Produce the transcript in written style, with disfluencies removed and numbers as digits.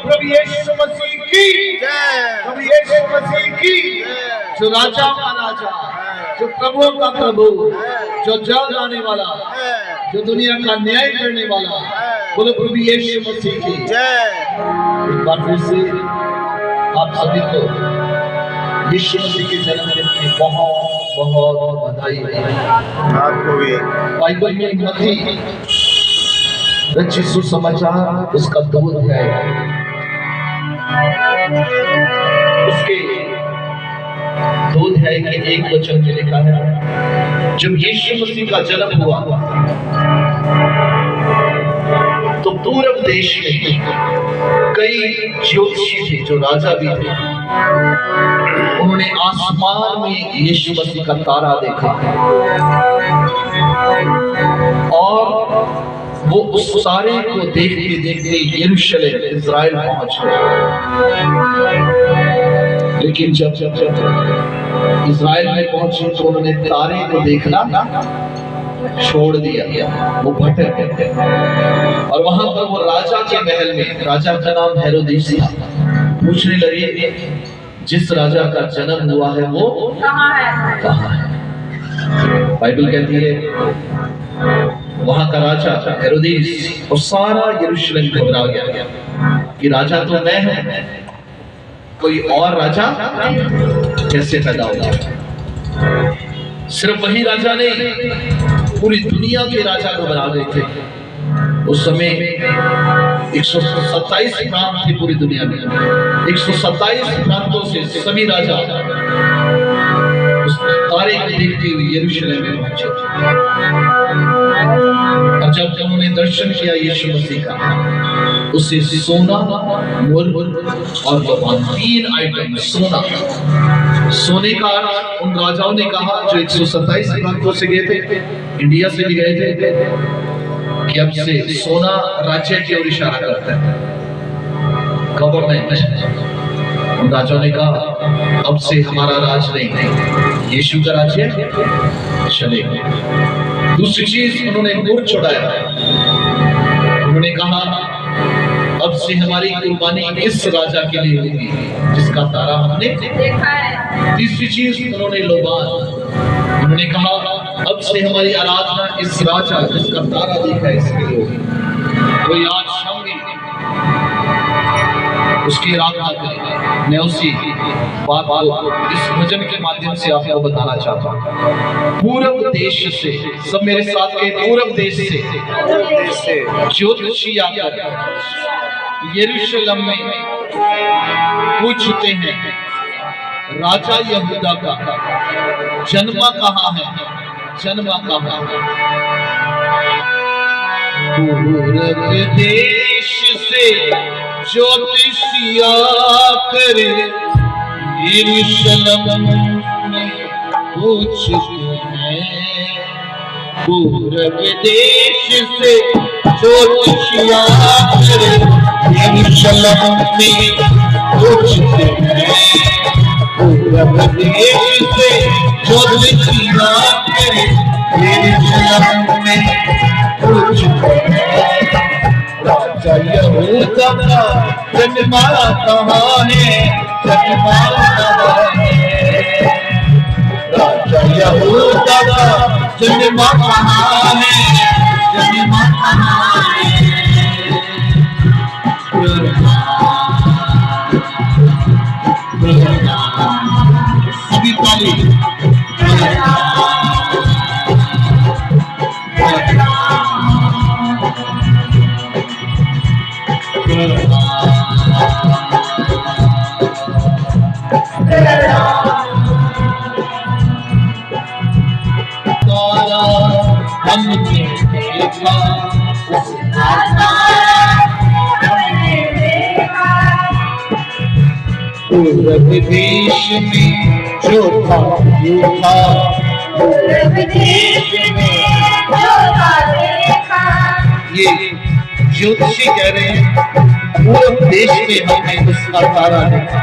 प्रभु यीशु मसीह की जय, प्रभु यीशु मसीह की जय। जो राजा का राजा, जो प्रभु का प्रभु, जो जल आने वाला, जो दुनिया का न्याय करने वाला, बोलो प्रभु यीशु मसीह की जय। एक बार फिर से आप सभी को यीशु मसीह के जन्मदिन की बहुत बहुत बधाई। आपको भी बाइबल में मत्ती रचित सुसमाचार उसका 2 अध्याय उसके 2 अध्याय के 1 वचन में लिखा है, जब यीशु मसीह का जन्म हुआ तो पूर्व देश में कई ज्योतिषी थे जो राजा भी थे। उन्होंने आसमान में यीशु मसीह का तारा देखा और वो उस तारे को देखते देखते यरूशलेम इज़राइल पहुंच गए। लेकिन जब इज़राइल में पहुंचे तो उन्होंने तारे को देखना छोड़ दिया, वो भटक गए। और वहां पर वो राजा के महल में, राजा का नाम हेरोदेस था, पूछने लगे जिस राजा का जन्म हुआ है वो कहाँ है? बाइबल कहती है वहां का राजा हेरोदेस और सारा यरूशलेम घबरा गया कि राजा तो मैं हूं, कोई और राजा कैसे पैदा होगा। सिर्फ वही राजा नहीं, पूरी दुनिया के राजा घबरा गए थे। उस समय 127 प्रांत थे पूरी दुनिया में, 127 प्रांतों से सभी राजा उस तारे को देखते हुए यरूशलेम में पहुंचे। और जब उन्होंने दर्शन किया यीशु मसीह का, उससे सोना, मुर्र और लोबान, 3 आइटम सोना। सोने का उन राजाओं ने कहा जो 127 प्रांतों से गए थे, इंडिया से भी गए थे, कि अब से सोना राज्य की ओर इशारा करता है, गवर्नमेंट। उन राजाओं ने कहा अब से हमारा राज नहीं, यीशु का राज्य चलेगा। दूसरी चीज उन्होंने मुर्र चढ़ाया, उन्होंने कहा अब से हमारी कुर्बानी इस राजा के लिए होगी जिसका तारा हमने देखा है। तीसरी चीज उन्होंने लोबान, उन्होंने कहा अब से हमारी आराधना इस राजा जिसका तारा देखा है इसके लिए होगी। कोई आज शाम में उसकी आराधना करेगा। मैं उसी बात को इस भजन के माध्यम से आपको बताना चाहता हूँ। पूर्व देश से, सब मेरे साथ के, पूर्व देश से ज्योतिषी आकर यरूशलेम में पूछते हैं राजा यहूदा का जन्मा कहाँ है, जन्मा कहाँ है। पूर्व देश से ज्योतिषी आकर यरूशलेम में पूछते हैं, पूर्व देश से ज्योतिषी आकर यरूशलेम में पूछते हैं, पूर्व देश से ज्योतिषी आकर यरूशलेम में पूछते हैं राजा यहूदा का जन्मा कहाँ है, जन्मा कहाँ है। राजा यहूदा का जन्मा कहाँ है, जन्मा कहाँ है। सभी ताली हमने देखा, पूर्व देश में जो था वो था, पूर्व देश में जो था देखा। ये ज्योतिषी कह रहे हैं पूर्व देश में हमने उसका तारा देखा।